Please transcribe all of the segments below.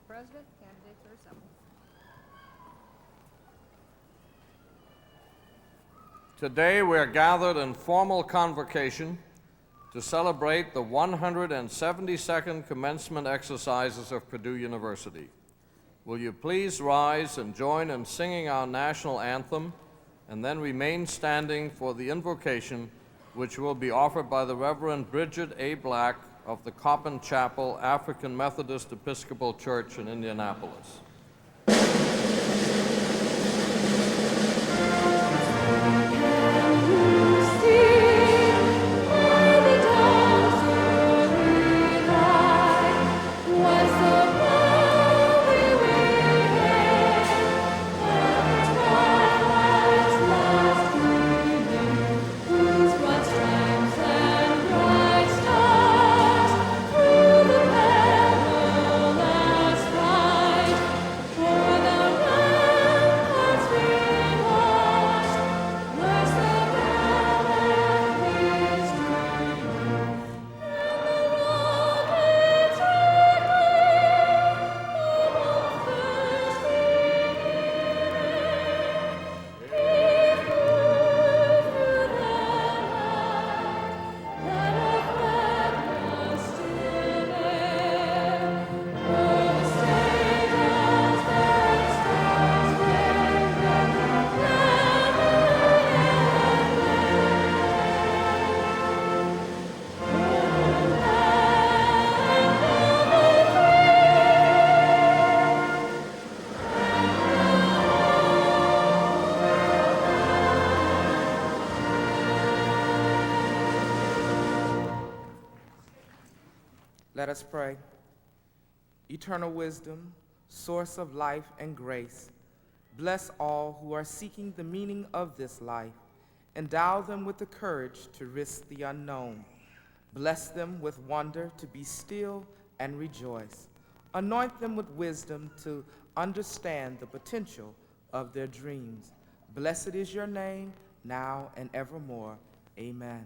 President, candidates are assembled. Today we are gathered in formal convocation to celebrate the 172nd commencement exercises of Purdue University. Will you please rise and join in singing our national anthem and then remain standing for the invocation which will be offered by the Reverend Bridget A. Black of the Coppin Chapel African Methodist Episcopal Church in Indianapolis. Let us pray. Eternal wisdom, source of life and grace, bless all who are seeking the meaning of this life. Endow them with the courage to risk the unknown. Bless them with wonder to be still and rejoice. Anoint them with wisdom to understand the potential of their dreams. Blessed is your name, now and evermore. Amen.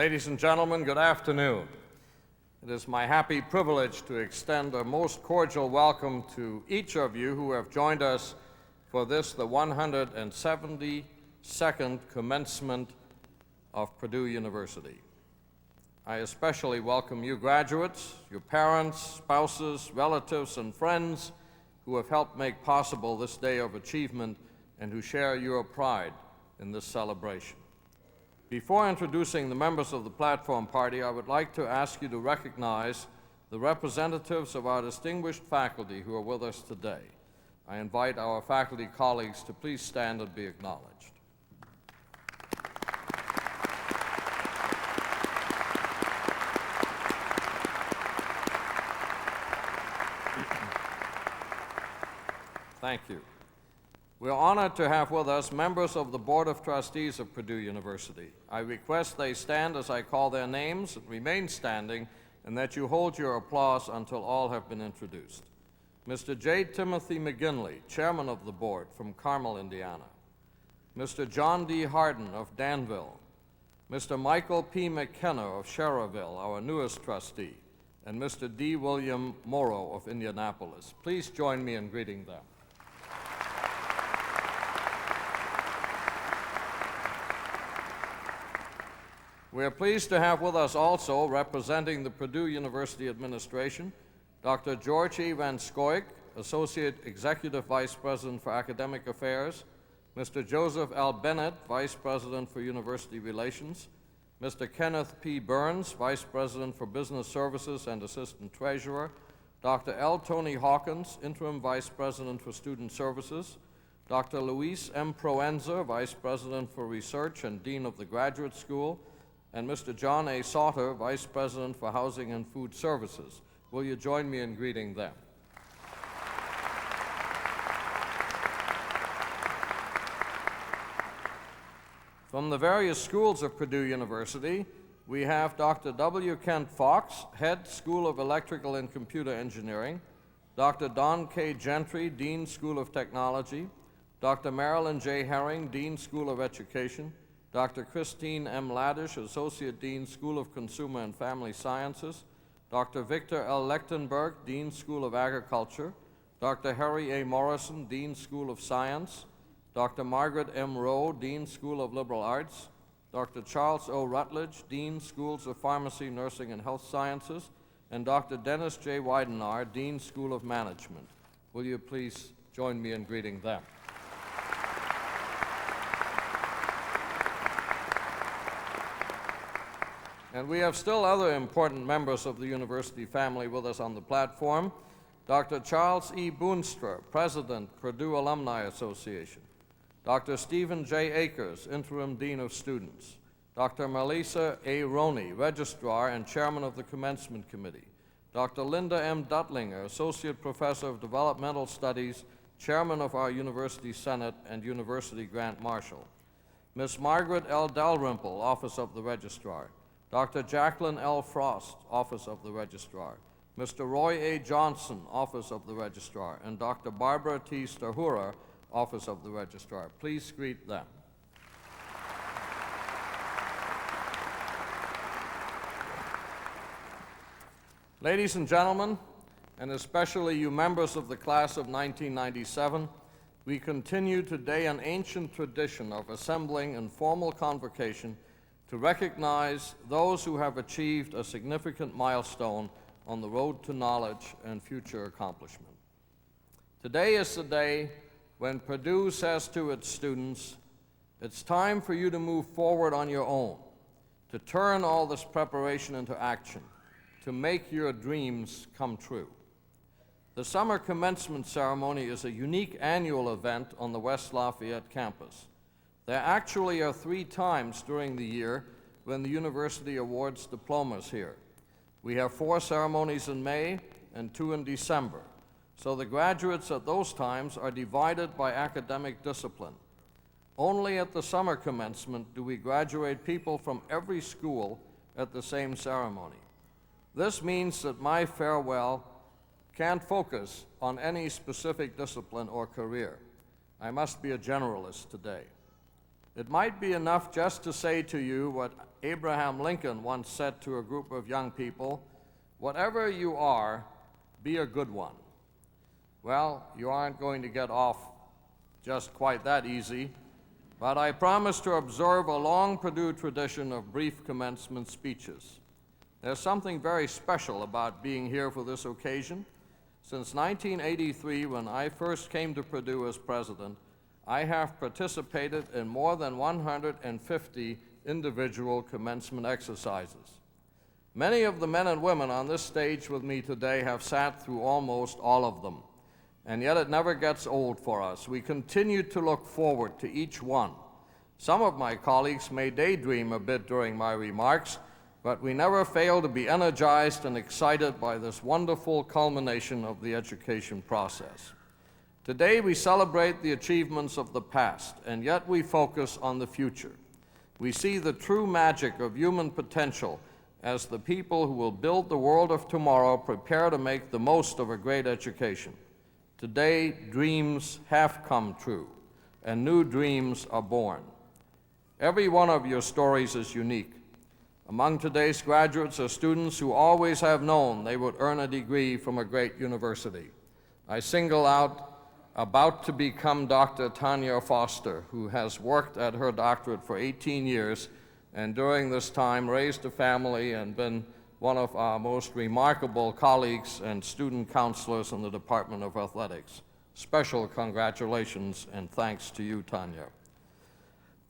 Ladies and gentlemen, good afternoon. It is my happy privilege to extend a most cordial welcome to each of you who have joined us for this, the 172nd commencement of Purdue University. I especially welcome you graduates, your parents, spouses, relatives, and friends who have helped make possible this day of achievement and who share your pride in this celebration. Before introducing the members of the platform party, I would like to ask you to recognize the representatives of our distinguished faculty who are with us today. I invite our faculty colleagues to please stand and be acknowledged. Thank you. We're honored to have with us members of the Board of Trustees of Purdue University. I request they stand as I call their names and remain standing, and that you hold your applause until all have been introduced. Mr. J. Timothy McGinley, Chairman of the Board from Carmel, Indiana. Mr. John D. Harden of Danville. Mr. Michael P. McKenna of Sherrville, our newest trustee, and Mr. D. William Morrow of Indianapolis. Please join me in greeting them. We are pleased to have with us also, representing the Purdue University Administration, Dr. George E. Van Scoik, Associate Executive Vice President for Academic Affairs, Mr. Joseph L. Bennett, Vice President for University Relations, Mr. Kenneth P. Burns, Vice President for Business Services and Assistant Treasurer, Dr. L. Tony Hawkins, Interim Vice President for Student Services, Dr. Luis M. Proenza, Vice President for Research and Dean of the Graduate School, and Mr. John A. Sauter, Vice President for Housing and Food Services. Will you join me in greeting them? From the various schools of Purdue University, we have Dr. W. Kent Fox, Head, School of Electrical and Computer Engineering, Dr. Don K. Gentry, Dean, School of Technology, Dr. Marilyn J. Herring, Dean, School of Education, Dr. Christine M. Laddish, Associate Dean, School of Consumer and Family Sciences, Dr. Victor L. Lechtenberg, Dean, School of Agriculture, Dr. Harry A. Morrison, Dean, School of Science, Dr. Margaret M. Rowe, Dean, School of Liberal Arts, Dr. Charles O. Rutledge, Dean, Schools of Pharmacy, Nursing, and Health Sciences, and Dr. Dennis J. Weidenar, Dean, School of Management. Will you please join me in greeting them? And we have still other important members of the university family with us on the platform. Dr. Charles E. Boonstra, President, Purdue Alumni Association. Dr. Stephen J. Akers, Interim Dean of Students. Dr. Melissa A. Roney, Registrar and Chairman of the Commencement Committee. Dr. Linda M. Duttlinger, Associate Professor of Developmental Studies, Chairman of our University Senate and University Grant Marshal. Ms. Margaret L. Dalrymple, Office of the Registrar. Dr. Jacqueline L. Frost, Office of the Registrar. Mr. Roy A. Johnson, Office of the Registrar, and Dr. Barbara T. Stahura, Office of the Registrar. Please greet them. Ladies and gentlemen, and especially you members of the class of 1997, we continue today an ancient tradition of assembling in formal convocation to recognize those who have achieved a significant milestone on the road to knowledge and future accomplishment. Today is the day when Purdue says to its students, it's time for you to move forward on your own, to turn all this preparation into action, to make your dreams come true. The summer commencement ceremony is a unique annual event on the West Lafayette campus. There actually are 3 times during the year when the university awards diplomas here. We have 4 ceremonies in May and 2 in December, so the graduates at those times are divided by academic discipline. Only at the summer commencement do we graduate people from every school at the same ceremony. This means that my farewell can't focus on any specific discipline or career. I must be a generalist today. It might be enough just to say to you what Abraham Lincoln once said to a group of young people, whatever you are, be a good one. Well, you aren't going to get off just quite that easy, but I promise to observe a long Purdue tradition of brief commencement speeches. There's something very special about being here for this occasion. Since 1983, when I first came to Purdue as president, I have participated in more than 150 individual commencement exercises. Many of the men and women on this stage with me today have sat through almost all of them, and yet it never gets old for us. We continue to look forward to each one. Some of my colleagues may daydream a bit during my remarks, but we never fail to be energized and excited by this wonderful culmination of the education process. Today we celebrate the achievements of the past, and yet we focus on the future. We see the true magic of human potential as the people who will build the world of tomorrow prepare to make the most of a great education. Today, dreams have come true, and new dreams are born. Every one of your stories is unique. Among today's graduates are students who always have known they would earn a degree from a great university. I single out about to become Dr. Tanya Foster, who has worked at her doctorate for 18 years and during this time raised a family and been one of our most remarkable colleagues and student counselors in the Department of Athletics. Special congratulations and thanks to you, Tanya.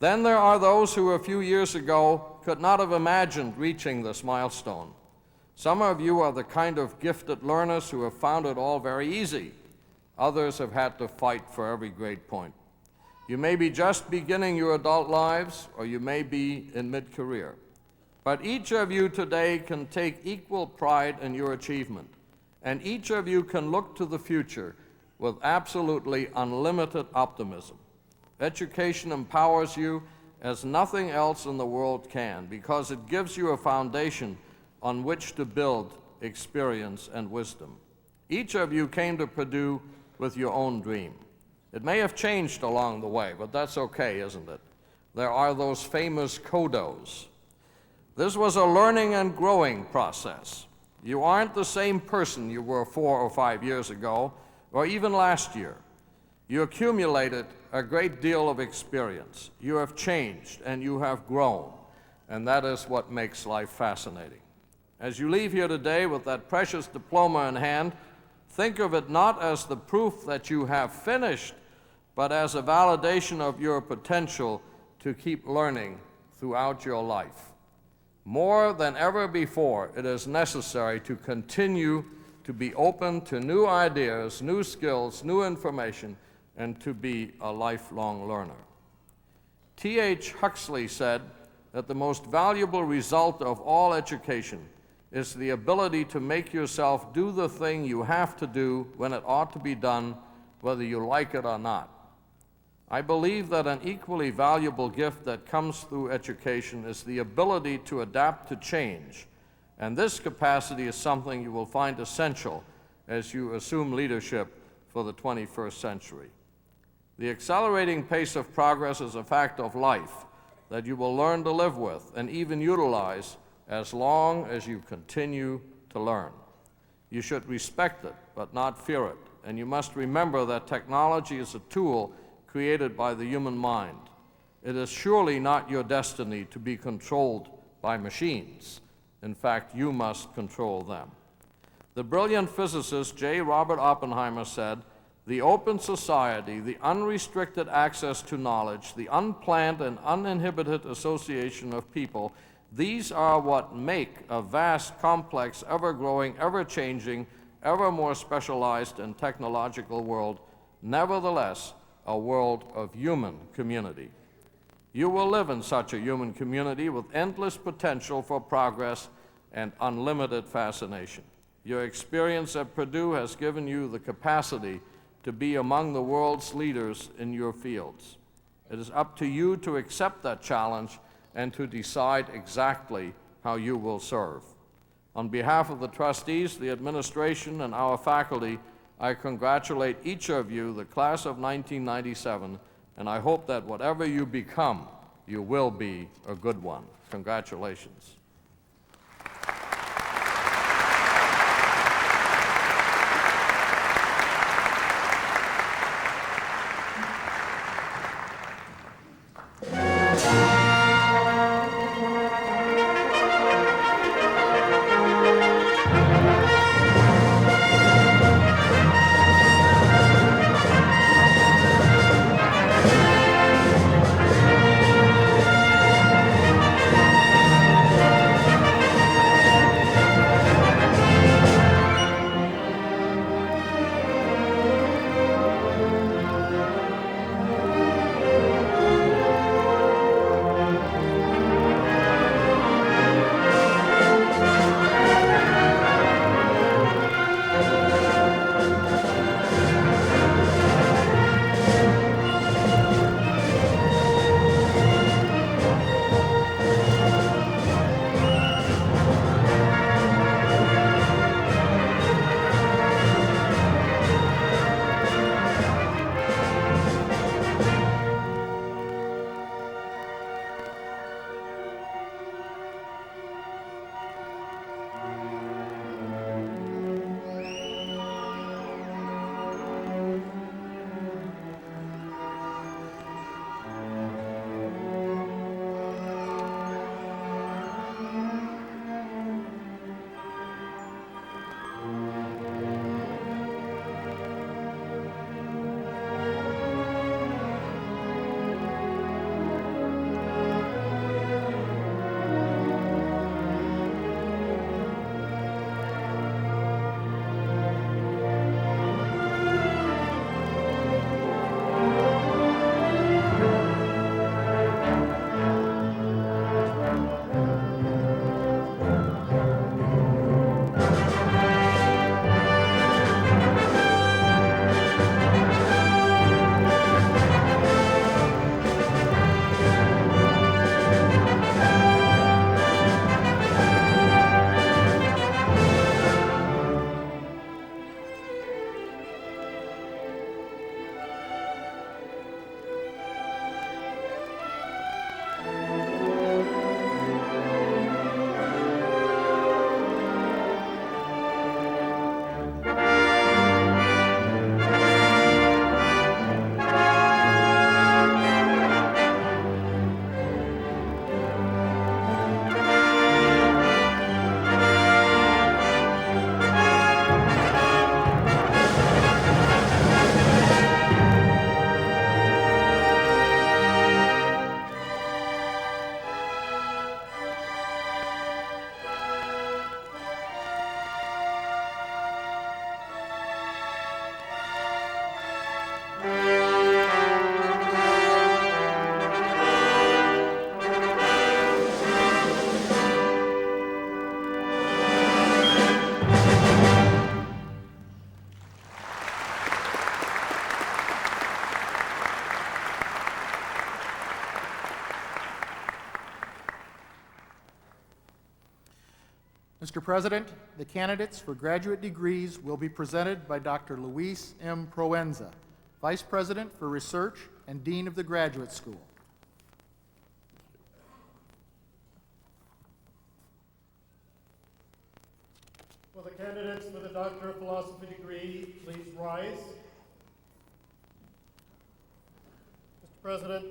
Then there are those who a few years ago could not have imagined reaching this milestone. Some of you are the kind of gifted learners who have found it all very easy. Others have had to fight for every grade point. You may be just beginning your adult lives, or you may be in mid-career. But each of you today can take equal pride in your achievement, and each of you can look to the future with absolutely unlimited optimism. Education empowers you as nothing else in the world can, because it gives you a foundation on which to build experience and wisdom. Each of you came to Purdue with your own dream. It may have changed along the way, but that's okay, isn't it? There are those famous codos. This was a learning and growing process. You aren't the same person you were 4 or 5 years ago, or even last year. You accumulated a great deal of experience. You have changed and you have grown, and that is what makes life fascinating. As you leave here today with that precious diploma in hand, think of it not as the proof that you have finished, but as a validation of your potential to keep learning throughout your life. More than ever before, it is necessary to continue to be open to new ideas, new skills, new information, and to be a lifelong learner. T.H. Huxley said that the most valuable result of all education is the ability to make yourself do the thing you have to do when it ought to be done, whether you like it or not. I believe that an equally valuable gift that comes through education is the ability to adapt to change, and this capacity is something you will find essential as you assume leadership for the 21st century. The accelerating pace of progress is a fact of life that you will learn to live with and even utilize as long as you continue to learn. You should respect it, but not fear it, and you must remember that technology is a tool created by the human mind. It is surely not your destiny to be controlled by machines. In fact, you must control them. The brilliant physicist J. Robert Oppenheimer said, "The open society, the unrestricted access to knowledge, the unplanned and uninhibited association of people, these are what make a vast, complex, ever-growing, ever-changing, ever more specialized and technological world, nevertheless, a world of human community." You will live in such a human community with endless potential for progress and unlimited fascination. Your experience at Purdue has given you the capacity to be among the world's leaders in your fields. It is up to you to accept that challenge and to decide exactly how you will serve. On behalf of the trustees, the administration, and our faculty, I congratulate each of you, the class of 1997, and I hope that whatever you become, you will be a good one. Congratulations. Mr. President, the candidates for graduate degrees will be presented by Dr. Luis M. Proenza, Vice President for Research and Dean of the Graduate School. Will the candidates for the Doctor of Philosophy degree please rise? Mr. President,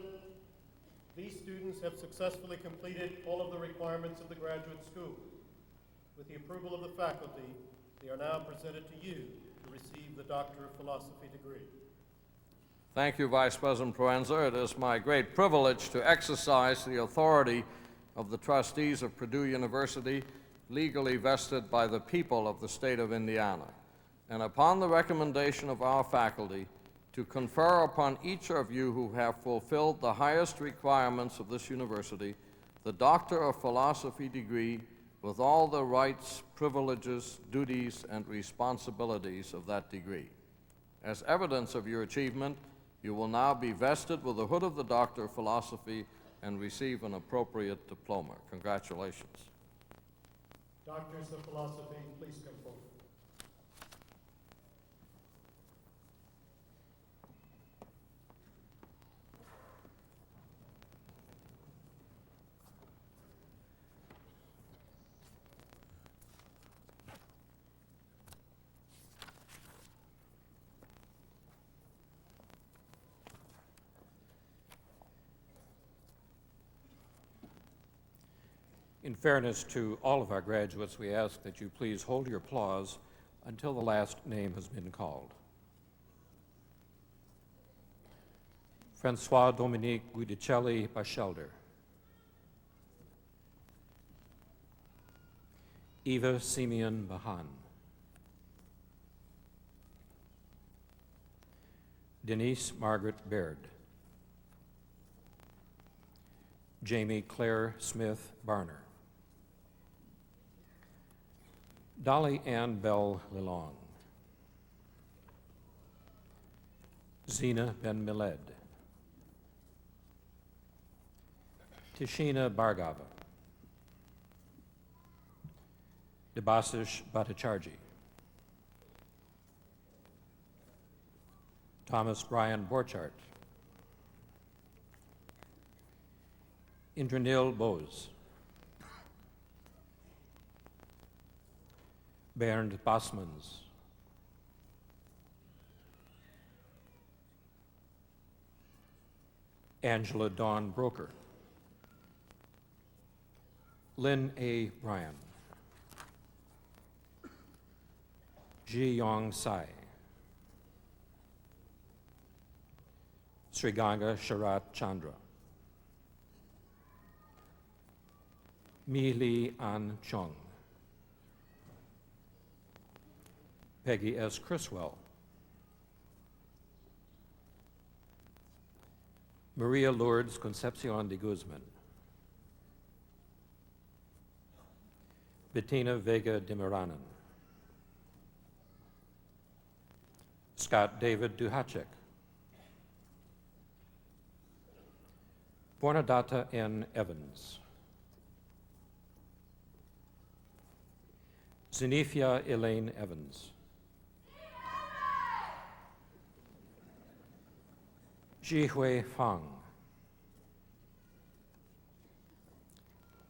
these students have successfully completed all of the requirements of the graduate school. With the approval of the faculty, they are now presented to you to receive the Doctor of Philosophy degree. Thank you, Vice President Proenza. It is my great privilege to exercise the authority of the trustees of Purdue University, legally vested by the people of the state of Indiana, and upon the recommendation of our faculty, to confer upon each of you who have fulfilled the highest requirements of this university the Doctor of Philosophy degree with all the rights, privileges, duties, and responsibilities of that degree. As evidence of your achievement, you will now be vested with the hood of the Doctor of Philosophy and receive an appropriate diploma. Congratulations. Doctors of Philosophy, please come forward. In fairness to all of our graduates, we ask that you please hold your applause until the last name has been called. Francois Dominique Guidicelli Bachelder. Eva Simeon Baham. Denise Margaret Baird. Jamie Claire Smith Barner. Dolly Ann Bell Lilong. Zina Ben Miled. Tishina Bargava. Debasish Bhattacharjee. Thomas Brian Borchardt. Indranil Bose. Bernd Basmans. Angela Dawn Broker. Lynn A. Bryan. Ji Yong Sai. Sriganga Sharat Chandra. Mi Li An Chung. Peggy S. Criswell. Maria Lourdes Concepcion de Guzman. Bettina Vega de Miranan. Scott David Duhacek. Bornadata N. Evans. Zenithia Elaine Evans. Jihui Fang.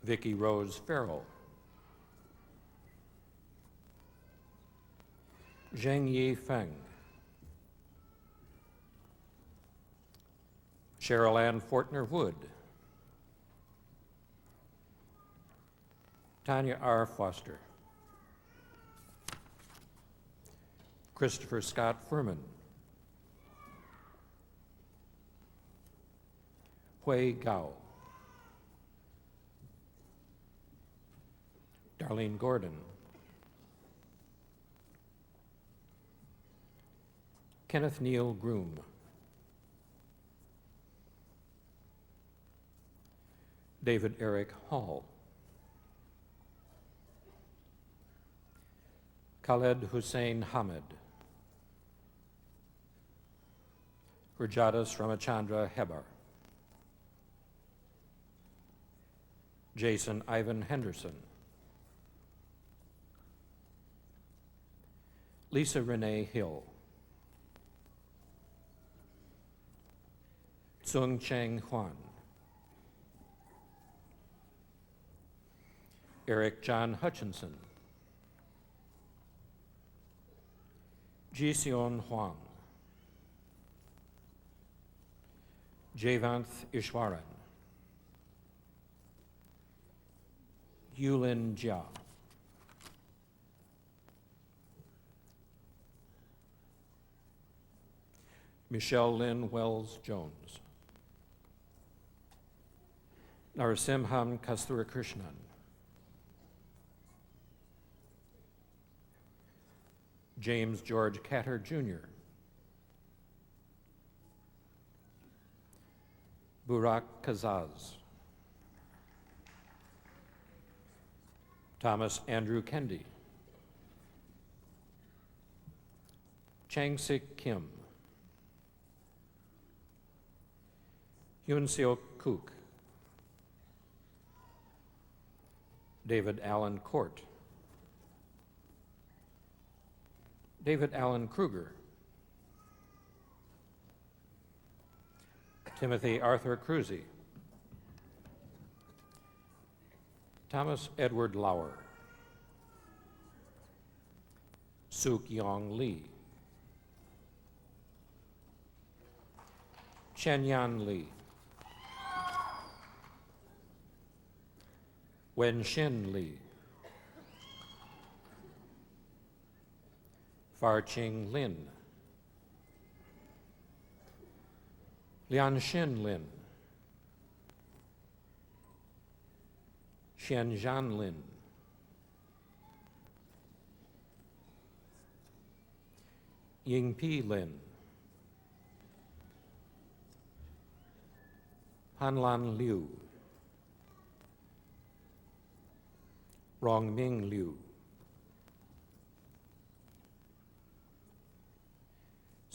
Vicki Rose Farrell. Zheng Yi Feng. Cheryl Ann Fortner Wood. Tanya R. Foster. Christopher Scott Furman. Hui Gao. Darlene Gordon. Kenneth Neal Groom. David Eric Hall. Khaled Hussein Hamid. Gurjadas Ramachandra Hebar. Jason Ivan Henderson. Lisa Renee Hill. Tsung Cheng Huan. Eric John Hutchinson. Ji-Seon Huang. Javanth Ishwaran. Yulin Jia. Michelle Lynn Wells Jones. Narasimham Kasturakrishnan. James George Catter Jr. Burak Kazaz. Thomas Andrew Kendi. Chang-Sik Kim. Hyun Seok Kook. David Allen Court. David Allen Kruger. Timothy Arthur Cruzy. Thomas Edward Lauer. Suk Yong Lee. Chen Yan Lee. Wen Xin Lee. Far Ching Lin. Lian Xin Lin. Xian Zhan Lin. Ying Pi Lin. Hanlan Liu. Rongming Liu.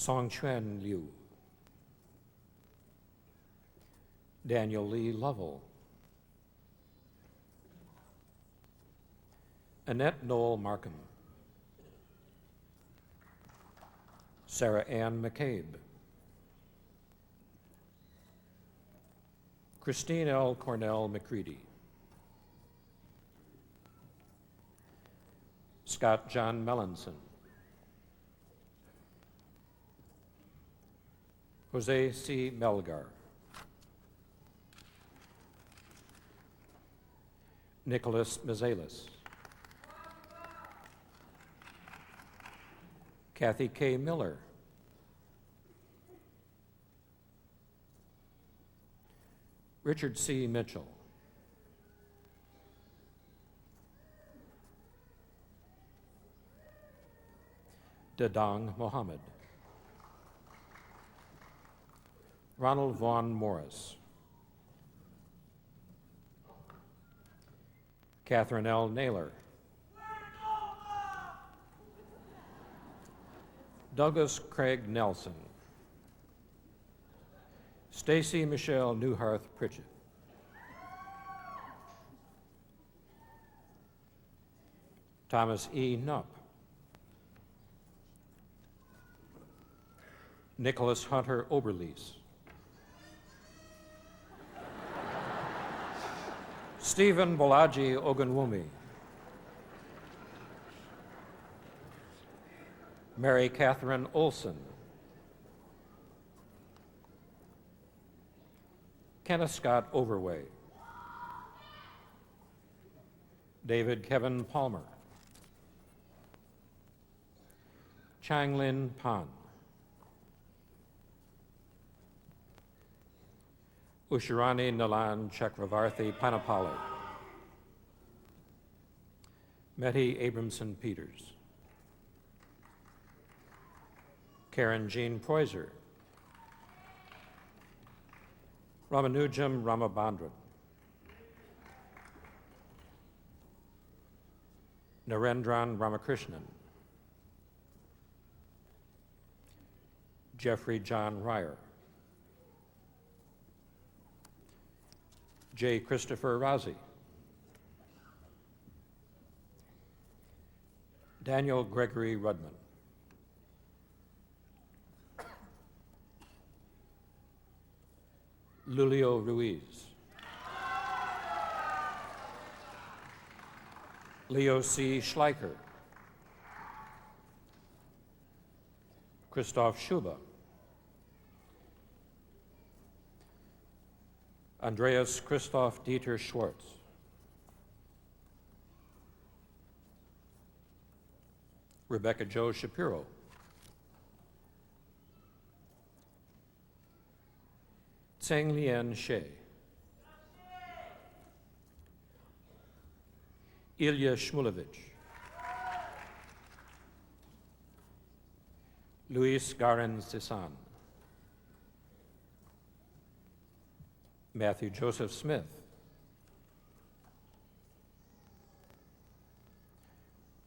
Songchuan Liu. Daniel Lee Lovell. Annette Noel Markham. Sarah Ann McCabe. Christine L. Cornell McCready. Scott John Mellinson. Jose C. Melgar. Nicholas Mizalis. Kathy K. Miller. Richard C. Mitchell. Dadang Mohammed. Ronald Vaughn Morris. Catherine L. Naylor. Douglas Craig Nelson. Stacy Michelle Newharth Pritchett. Thomas E. Knupp. Nicholas Hunter Oberlies. Stephen Bolaji Ogunwumi. Mary Catherine Olson. Kenneth Scott Overway. David Kevin Palmer. Changlin Pan. Usharani Nalan Chakravarthi Panapali. Mehdi Abramson Peters. Karen Jean Preuser. Ramanujam Ramabandran. Narendran Ramakrishnan, Jeffrey John Ryer, J. Christopher Razi, Daniel Gregory Rudman, Lulio Ruiz, Leo C. Schleicher, Christoph Schuba, Andreas Christoph Dieter Schwartz, Rebecca Jo Shapiro, Tseng Lien Shea, Ilya Shmulevich, Luis Garin Cisan, Matthew Joseph Smith,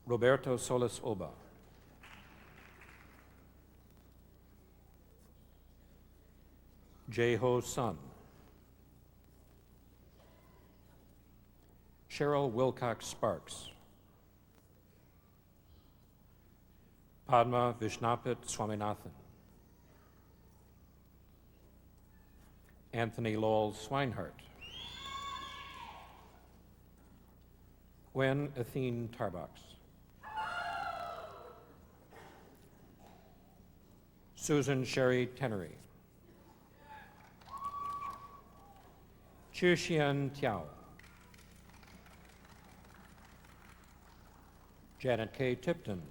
Roberto Solis Oba, J. Ho Sun, Cheryl Wilcox Sparks, Padma Vishnapit Swaminathan, Anthony Lowell Swinehart, Gwen Athene Tarbox, Susan Sherry Tenery, Chixian Tiao, Janet K. Tipton,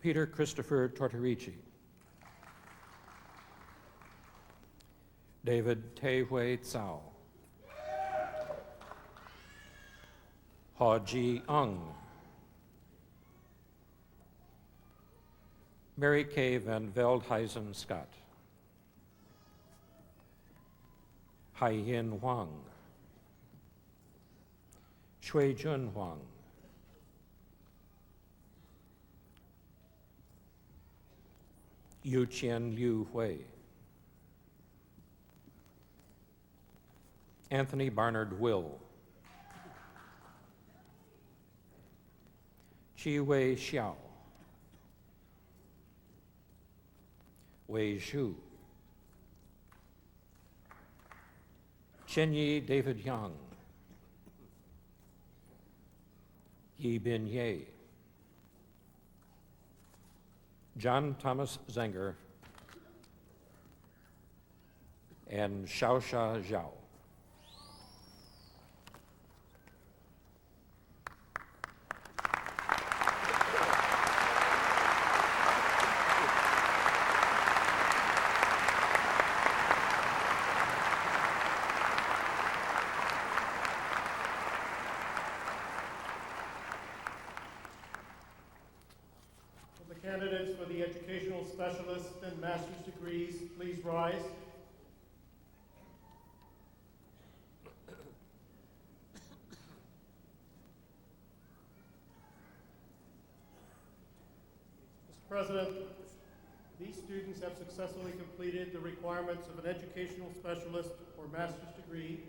Peter Christopher Tortorici, David Te Hui Tsao, Ho Ji Ung, Mary Kay Van Veldhuizen Scott, Hai Yin Huang, Shui Jun Huang, Yu Qian Liu Hui, Anthony Barnard Will, Chi Wei Xiao, Wei Zhu, Chen Yi David Yang, Yi Bin Ye, John Thomas Zenger, and Xiaosha Zhao. Will the candidates for the educational specialist and master's degrees please rise? Mr. President, these students have successfully completed the requirements of an educational specialist or master's degree.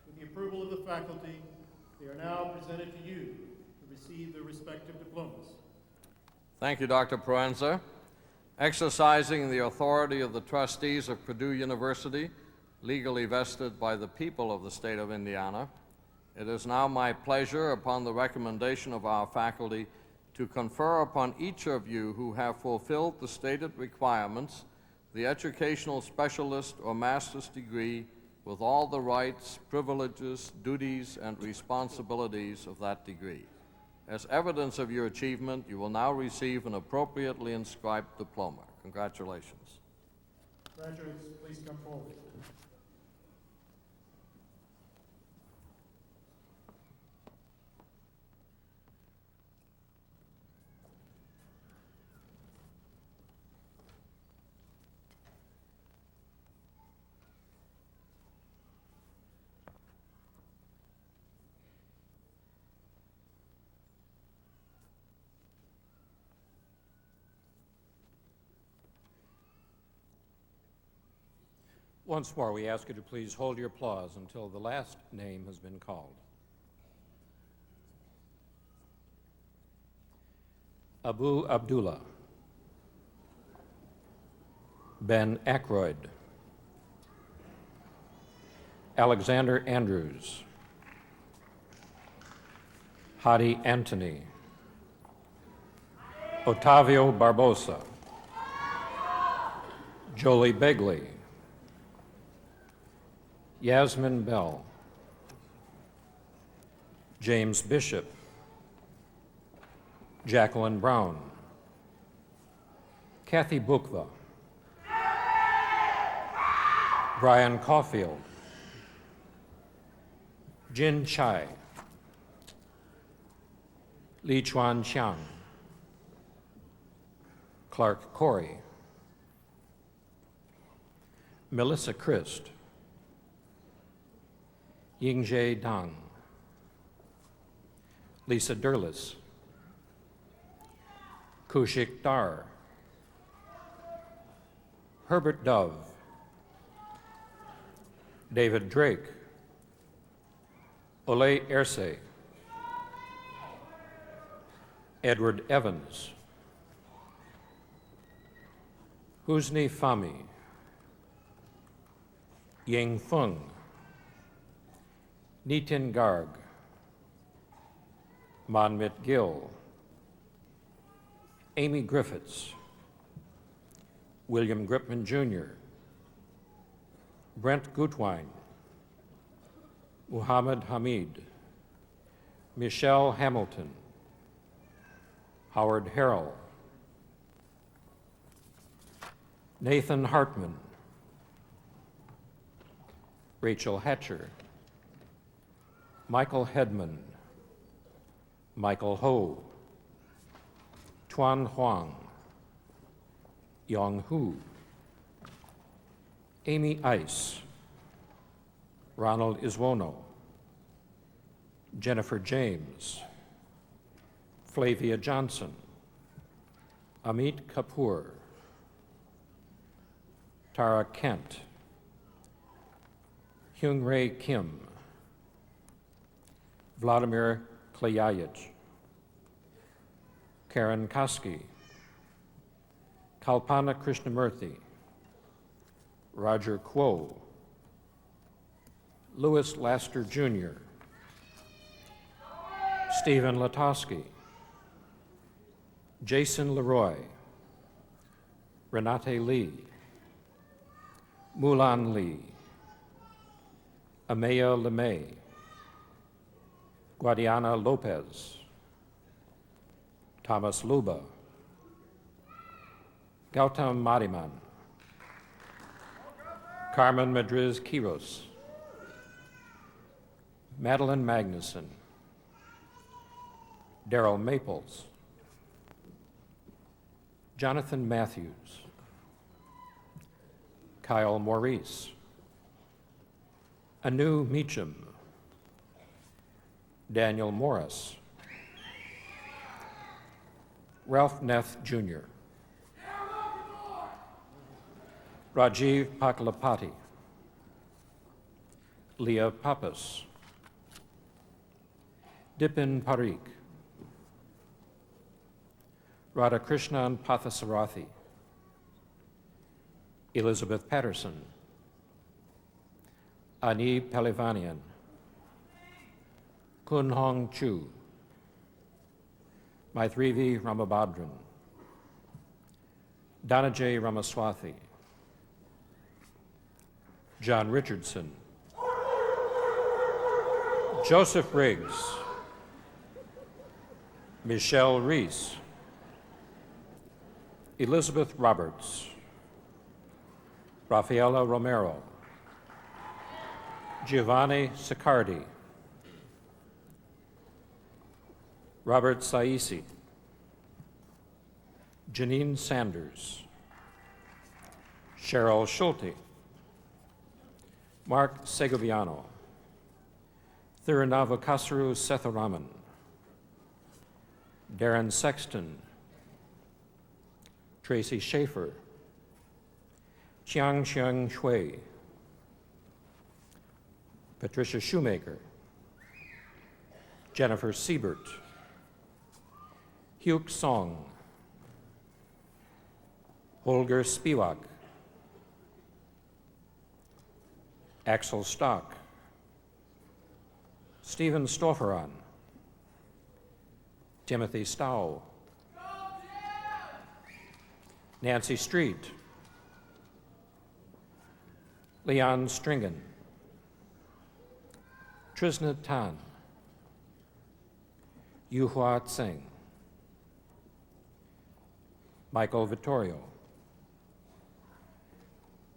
With the approval of the faculty, they are now presented to you to receive their respective diplomas. Thank you, Dr. Proenza. Exercising the authority of the trustees of Purdue University, legally vested by the people of the state of Indiana, it is now my pleasure, upon the recommendation of our faculty, to confer upon each of you who have fulfilled the stated requirements the educational specialist or master's degree with all the rights, privileges, duties, and responsibilities of that degree. As evidence of your achievement, you will now receive an appropriately inscribed diploma. Congratulations. Graduates, please come forward. Once more, we ask you to please hold your applause until the last name has been called. Abu Abdullah. Ben Aykroyd. Alexander Andrews. Hadi Anthony. Otavio Barbosa. Jolie Begley. Yasmin Bell. James Bishop. Jacqueline Brown. Kathy Bukva. Brian Caulfield. Jin Chai. Li Chuan Chiang. Clark Corey. Melissa Christ. Yingjae Dang. Lisa Derlis. Kushik Dar. Herbert Dove. David Drake. Ole Erse. Edward Evans. Husni Fami. Ying Feng. Nitin Garg. Manmit Gill. Amy Griffiths. William Gripman Jr. Brent Gutwein. Muhammad Hamid. Michelle Hamilton. Howard Harrell. Nathan Hartman. Rachel Hatcher. Michael Hedman. Michael Ho. Tuan Huang. Yong Hu. Amy Ice. Ronald Iswono. Jennifer James. Flavia Johnson. Amit Kapoor. Tara Kent. Hyung Rae Kim. Vladimir Klayayich. Karen Koski. Kalpana Krishnamurthy. Roger Kuo. Louis Laster Jr. Stephen Latosky. Jason Leroy. Renate Lee. Mulan Lee. Amaya LeMay. Guadiana Lopez. Thomas Luba. Gautam Mariman. Carmen Madriz Quiros. Madeline Magnuson. Daryl Maples. Jonathan Matthews. Kyle Maurice. Anu Meacham. Daniel Morris. Ralph Neff Jr. Rajiv Pakalapati. Leah Pappas. Dipin Parikh. Radhakrishnan Pathasarathi. Elizabeth Patterson. Ani Pelivanian. Kun Hong Chu. Maithrevi Ramabhadran. Dhanajay Ramaswathi. John Richardson. Joseph Riggs. Michelle Reese. Elizabeth Roberts. Rafaela Romero. Giovanni Siccardi. Robert Saisi. Janine Sanders. Cheryl Schulte. Mark Segoviano. Thirunavakasuru Setharaman. Darren Sexton. Tracy Schaefer. Chiang Chiang Shui. Patricia Shoemaker, Jennifer Siebert, Hyuk Song, Holger Spivak, Axel Stock, Stephen Stofferan, Timothy Stow, Nancy Street, Leon Stringen, Trisna Tan, Yuhua Tseng, Michael Vittorio,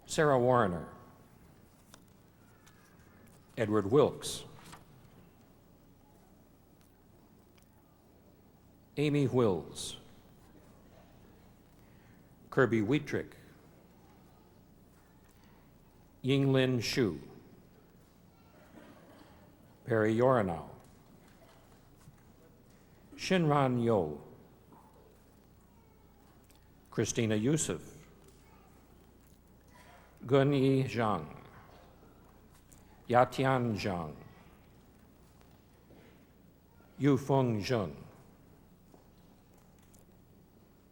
Sarah Warner, Edward Wilkes, Amy Wills, Kirby Wheatrick, Yinglin Shu, Perry Yoranow, Shinran Yo, Christina Yusuf, Gun-Yi Zhang, Yatian Zhang, Yufeng Zheng,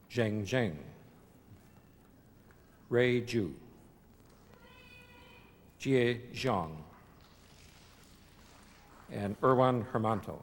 Zheng Zheng, Ray Zhu, Jie Zhang, and Erwan Hermanto.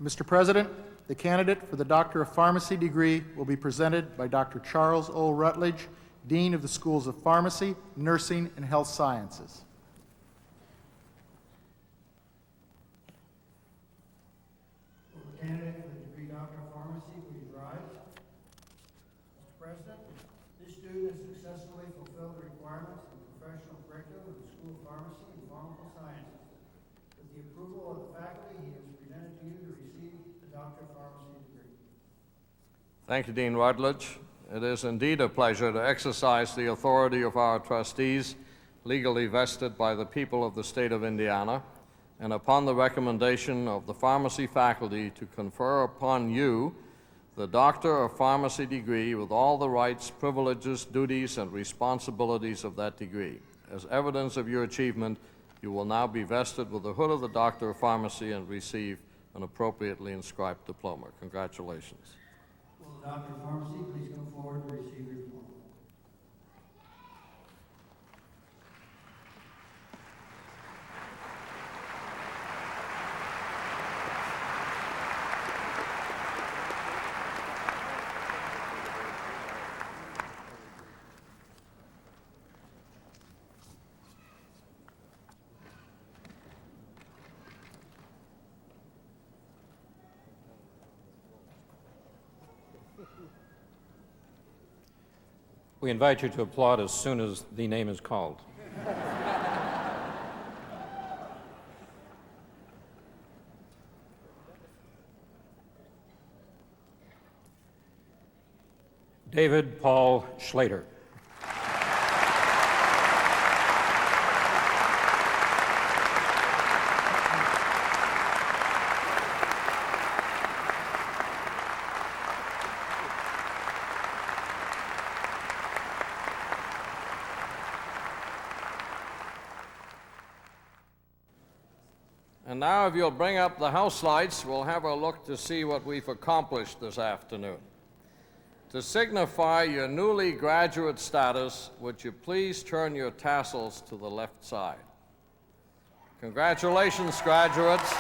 Mr. President, the candidate for the Doctor of Pharmacy degree will be presented by Dr. Charles O. Rutledge, Dean of the Schools of Pharmacy, Nursing, and Health Sciences. Will the candidate for the degree Doctor of Pharmacy please rise? Mr. President, this student has successfully fulfilled the requirements of the professional curriculum of the School of Pharmacy and Pharmaceutical Sciences. With the approval of the faculty, he is presented to you to receive the Doctor of Pharmacy degree. Thank you, Dean Rutledge. It is indeed a pleasure to exercise the authority of our trustees, legally vested by the people of the state of Indiana, and upon the recommendation of the pharmacy faculty to confer upon you the Doctor of Pharmacy degree with all the rights, privileges, duties, and responsibilities of that degree. As evidence of your achievement, you will now be vested with the hood of the Doctor of Pharmacy and receive an appropriately inscribed diploma. Congratulations. Will the Doctor of Pharmacy please come forward to receive your diploma? We invite you to applaud as soon as the name is called. David Paul Schlater. And now, if you'll bring up the house lights, we'll have a look to see what we've accomplished this afternoon. To signify your newly graduate status, would you please turn your tassels to the left side? Congratulations, graduates.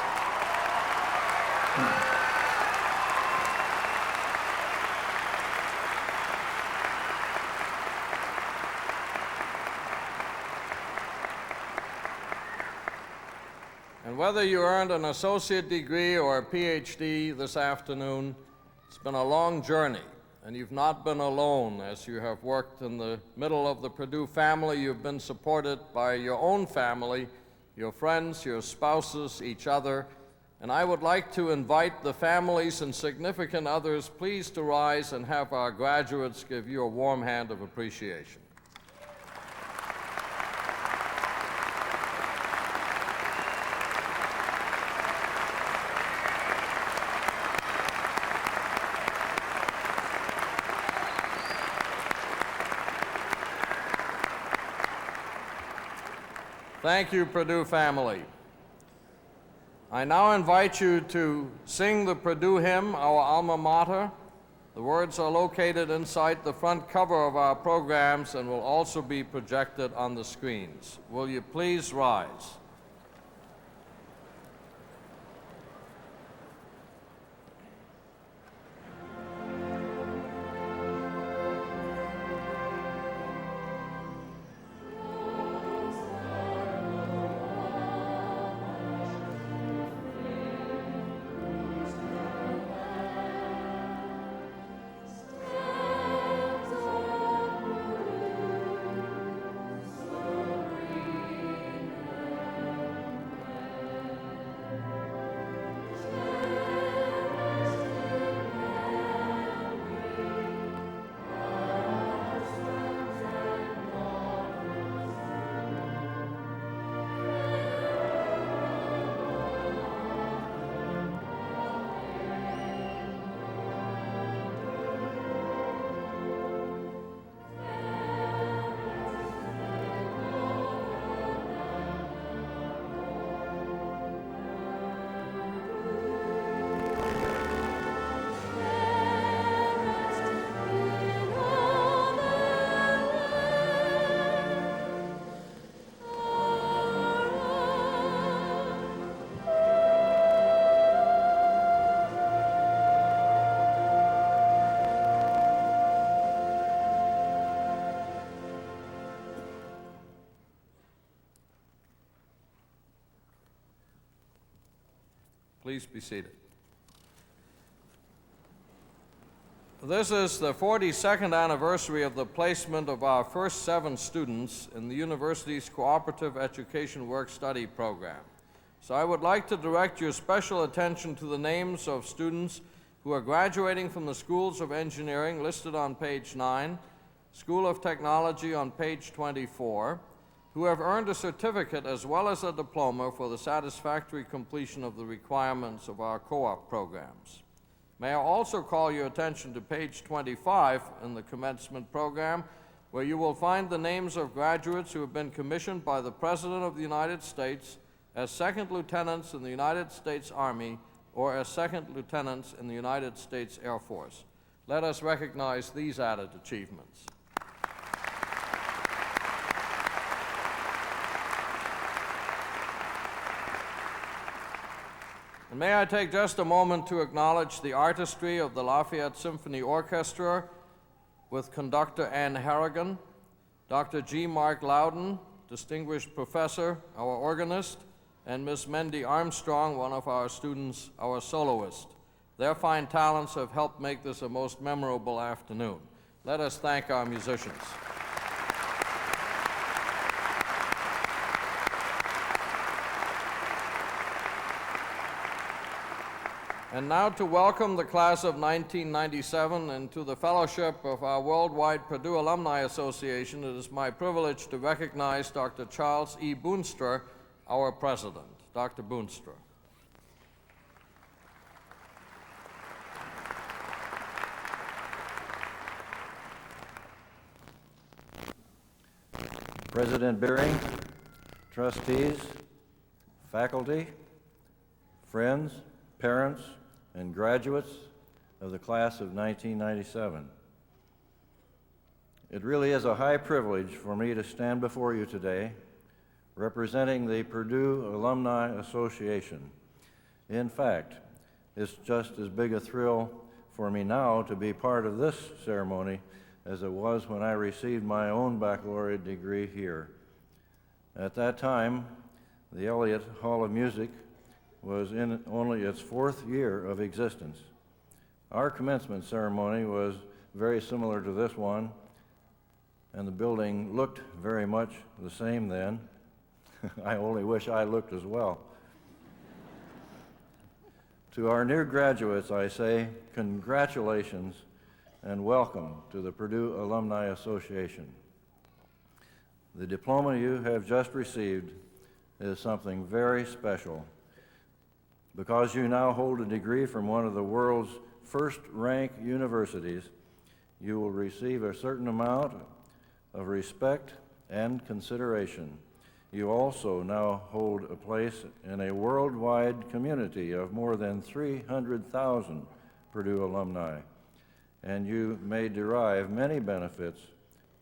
And whether you earned an associate degree or a PhD this afternoon, it's been a long journey, and you've not been alone. As you have worked in the middle of the Purdue family, you've been supported by your own family, your friends, your spouses, each other, And I would like to invite the families and significant others please to rise and have our graduates give you a warm hand of appreciation. Thank you, Purdue family. I now invite you to sing the Purdue hymn, our alma mater. The words are located inside the front cover of our programs and will also be projected on the screens. Will you please rise? Please be seated. This is the 42nd anniversary of the placement of our first 7 students in the university's Cooperative Education Work-Study program. So I would like to direct your special attention to the names of students who are graduating from the schools of engineering listed on page 9, School of Technology on page 24, who have earned a certificate as well as a diploma for the satisfactory completion of the requirements of our co-op programs. May I also call your attention to page 25 in the commencement program, where you will find the names of graduates who have been commissioned by the President of the United States as second lieutenants in the United States Army or as second lieutenants in the United States Air Force. Let us recognize these added achievements. And may I take just a moment to acknowledge the artistry of the Lafayette Symphony Orchestra with conductor Ann Harrigan, Dr. G. Mark Loudon, distinguished professor, our organist, and Miss Mendy Armstrong, one of our students, our soloist. Their fine talents have helped make this a most memorable afternoon. Let us thank our musicians. And now to welcome the class of 1997 into the fellowship of our worldwide Purdue Alumni Association, it is my privilege to recognize Dr. Charles E. Boonstra, our president. Dr. Boonstra. President Beering, trustees, faculty, friends, parents, and graduates of the class of 1997. It really is a high privilege for me to stand before you today representing the Purdue Alumni Association. In fact, it's just as big a thrill for me now to be part of this ceremony as it was when I received my own baccalaureate degree here. At that time, the Elliott Hall of Music was in only its 4th year of existence. Our commencement ceremony was very similar to this one, and the building looked very much the same then. I only wish I looked as well. To our new graduates, I say congratulations and welcome to the Purdue Alumni Association. The diploma you have just received is something very special. Because you now hold a degree from one of the world's first-rank universities, you will receive a certain amount of respect and consideration. You also now hold a place in a worldwide community of more than 300,000 Purdue alumni, and you may derive many benefits,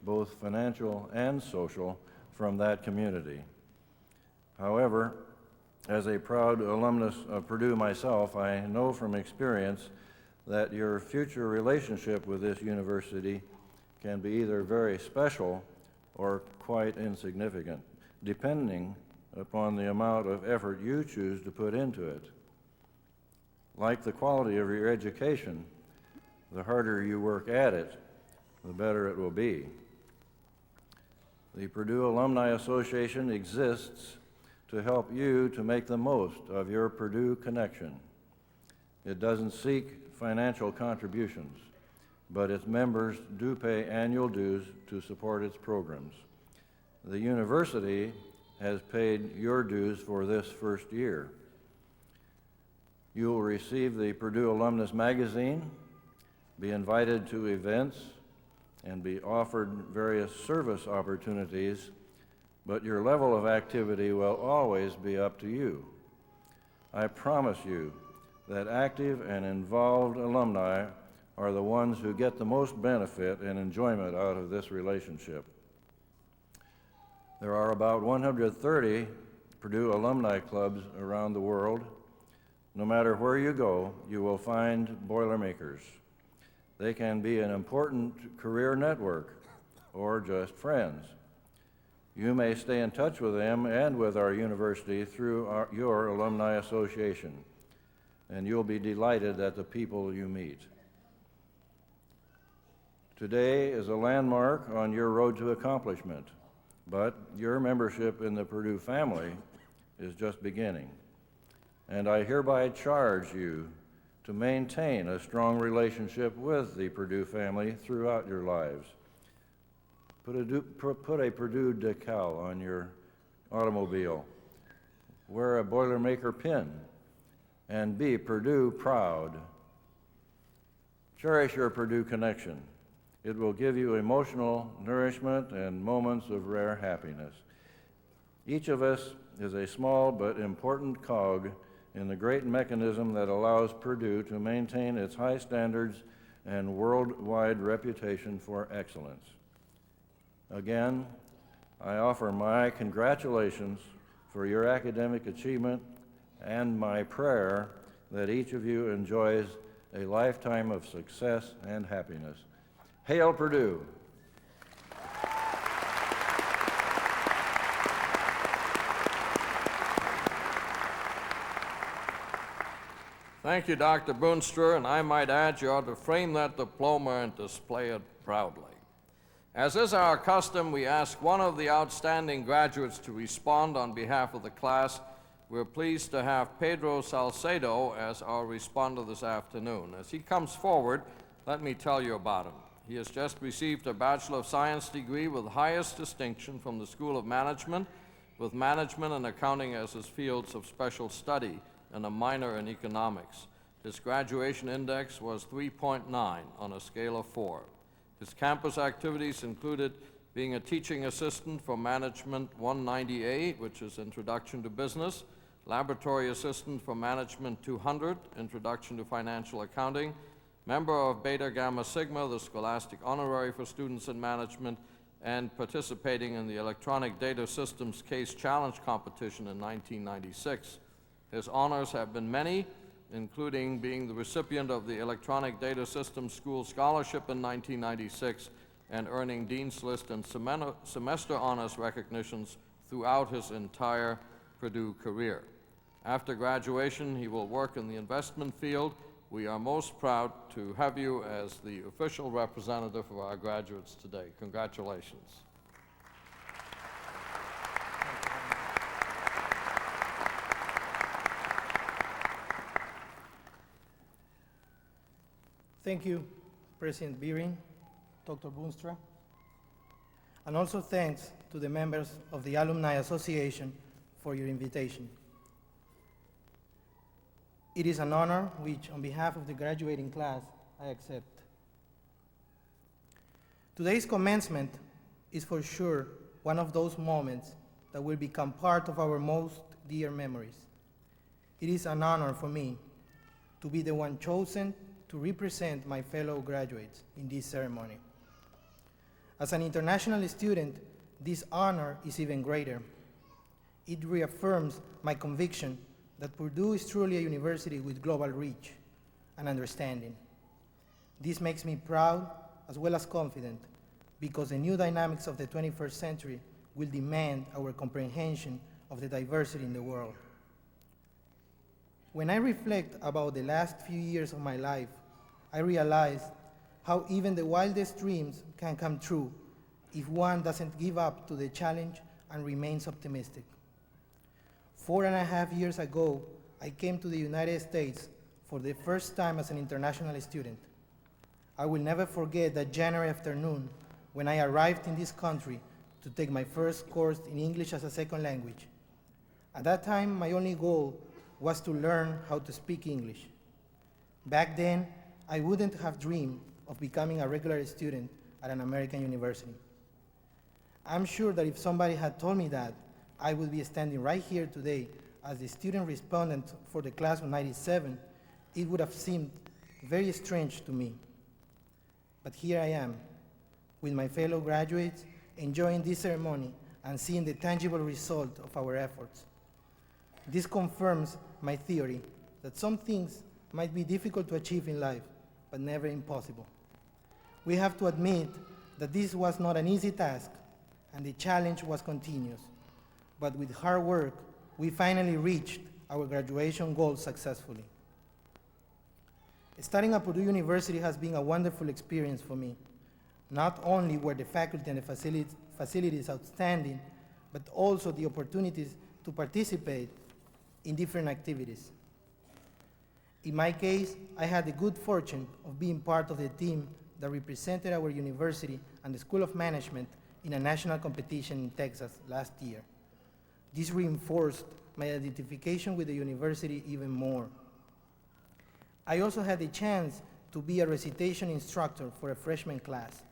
both financial and social, from that community. However, as a proud alumnus of Purdue myself, I know from experience that your future relationship with this university can be either very special or quite insignificant, depending upon the amount of effort you choose to put into it. Like the quality of your education, the harder you work at it, the better it will be. The Purdue Alumni Association exists to help you to make the most of your Purdue connection. It doesn't seek financial contributions, but its members do pay annual dues to support its programs. The university has paid your dues for this first year. You will receive the Purdue Alumnus Magazine, be invited to events, and be offered various service opportunities, but your level of activity will always be up to you. I promise you that active and involved alumni are the ones who get the most benefit and enjoyment out of this relationship. There are about 130 Purdue alumni clubs around the world. No matter where you go, you will find Boilermakers. They can be an important career network or just friends. You may stay in touch with them and with our university through your alumni association, and you'll be delighted at the people you meet. Today is a landmark on your road to accomplishment, but your membership in the Purdue family is just beginning. And I hereby charge you to maintain a strong relationship with the Purdue family throughout your lives. Put a Purdue decal on your automobile. Wear a Boilermaker pin, and be Purdue proud. Cherish your Purdue connection. It will give you emotional nourishment and moments of rare happiness. Each of us is a small but important cog in the great mechanism that allows Purdue to maintain its high standards and worldwide reputation for excellence. Again, I offer my congratulations for your academic achievement and my prayer that each of you enjoys a lifetime of success and happiness. Hail Purdue! Thank you, Dr. Boonstra, and I might add you ought to frame that diploma and display it proudly. As is our custom, we ask one of the outstanding graduates to respond on behalf of the class. We're pleased to have Pedro Salcedo as our responder this afternoon. As he comes forward, let me tell you about him. He has just received a Bachelor of Science degree with highest distinction from the School of Management, with Management and Accounting as his fields of special study, and a minor in economics. His graduation index was 3.9 on a scale of 4. His campus activities included being a teaching assistant for Management 190A, which is Introduction to Business, laboratory assistant for Management 200, Introduction to Financial Accounting, member of Beta Gamma Sigma, the Scholastic Honorary for Students in Management, and participating in the Electronic Data Systems Case Challenge competition in 1996. His honors have been many, including being the recipient of the Electronic Data Systems School Scholarship in 1996 and earning Dean's List and semester honors recognitions throughout his entire Purdue career. After graduation, he will work in the investment field. We are most proud to have you as the official representative of our graduates today. Congratulations. Thank you, President Beering, Dr. Boonstra, and also thanks to the members of the Alumni Association for your invitation. It is an honor which, on behalf of the graduating class, I accept. Today's commencement is for sure one of those moments that will become part of our most dear memories. It is an honor for me to be the one chosen to represent my fellow graduates in this ceremony. As an international student, this honor is even greater. It reaffirms my conviction that Purdue is truly a university with global reach and understanding. This makes me proud as well as confident, because the new dynamics of the 21st century will demand our comprehension of the diversity in the world. When I reflect about the last few years of my life, I realize how even the wildest dreams can come true if one doesn't give up to the challenge and remains optimistic. 4.5 years ago, I came to the United States for the first time as an international student. I will never forget that January afternoon when I arrived in this country to take my first course in English as a second language. At that time, my only goal was to learn how to speak English. Back then, I wouldn't have dreamed of becoming a regular student at an American university. I'm sure that if somebody had told me that, I would be standing right here today as the student respondent for the class of '97, it would have seemed very strange to me. But here I am, with my fellow graduates, enjoying this ceremony and seeing the tangible result of our efforts. This confirms my theory that some things might be difficult to achieve in life, but never impossible. We have to admit that this was not an easy task, and the challenge was continuous. But with hard work, we finally reached our graduation goal successfully. Studying at Purdue University has been a wonderful experience for me. Not only were the faculty and the facilities outstanding, but also the opportunities to participate in different activities. In my case, I had the good fortune of being part of the team that represented our university and the School of Management in a national competition in Texas last year. This reinforced my identification with the university even more. I also had the chance to be a recitation instructor for a freshman class.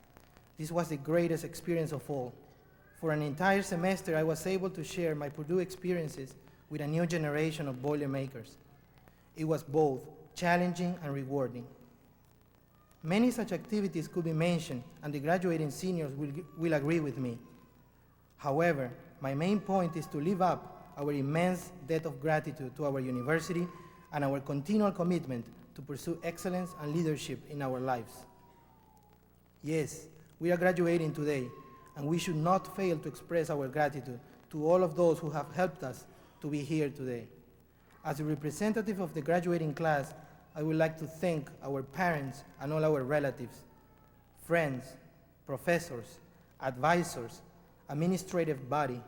This was the greatest experience of all. For an entire semester, I was able to share my Purdue experiences with a new generation of Boilermakers. It was both challenging and rewarding. Many such activities could be mentioned, and the graduating seniors will agree with me. However, my main point is to live up our immense debt of gratitude to our university and our continual commitment to pursue excellence and leadership in our lives. Yes, we are graduating today, and we should not fail to express our gratitude to all of those who have helped us to be here today. As a representative of the graduating class, I would like to thank our parents and all our relatives, friends, professors, advisors, administrative body,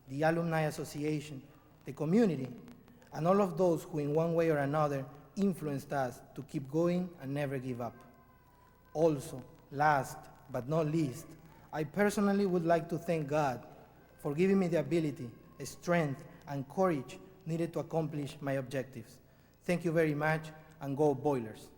the Alumni Association, the community, and all of those who in one way or another influenced us to keep going and never give up. Also, last but not least, I personally would like to thank God for giving me the ability, strength, and courage needed to accomplish my objectives. Thank you very much, and go Boilers.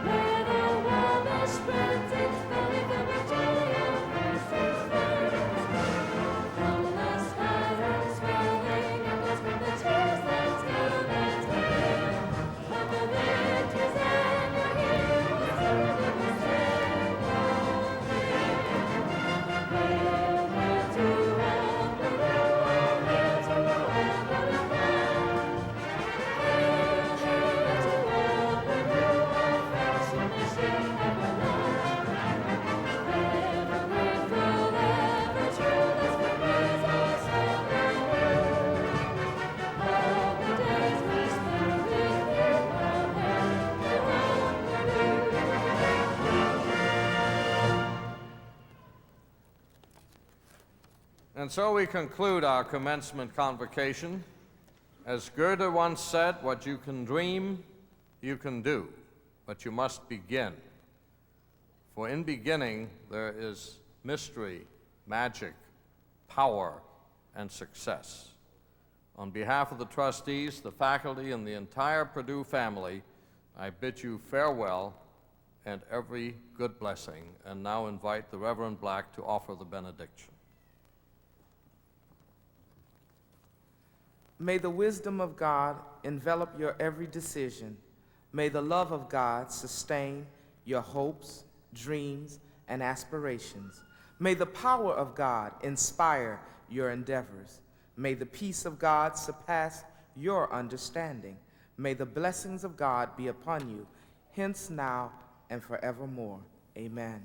Where the warmest spreads its belly for Virginia, And so we conclude our commencement convocation. As Goethe once said, what you can dream, you can do, but you must begin. For in beginning, there is mystery, magic, power, and success. On behalf of the trustees, the faculty, and the entire Purdue family, I bid you farewell and every good blessing, and now invite the Reverend Black to offer the benediction. May the wisdom of God envelop your every decision. May the love of God sustain your hopes, dreams, and aspirations. May the power of God inspire your endeavors. May the peace of God surpass your understanding. May the blessings of God be upon you, hence, now, and forevermore. Amen.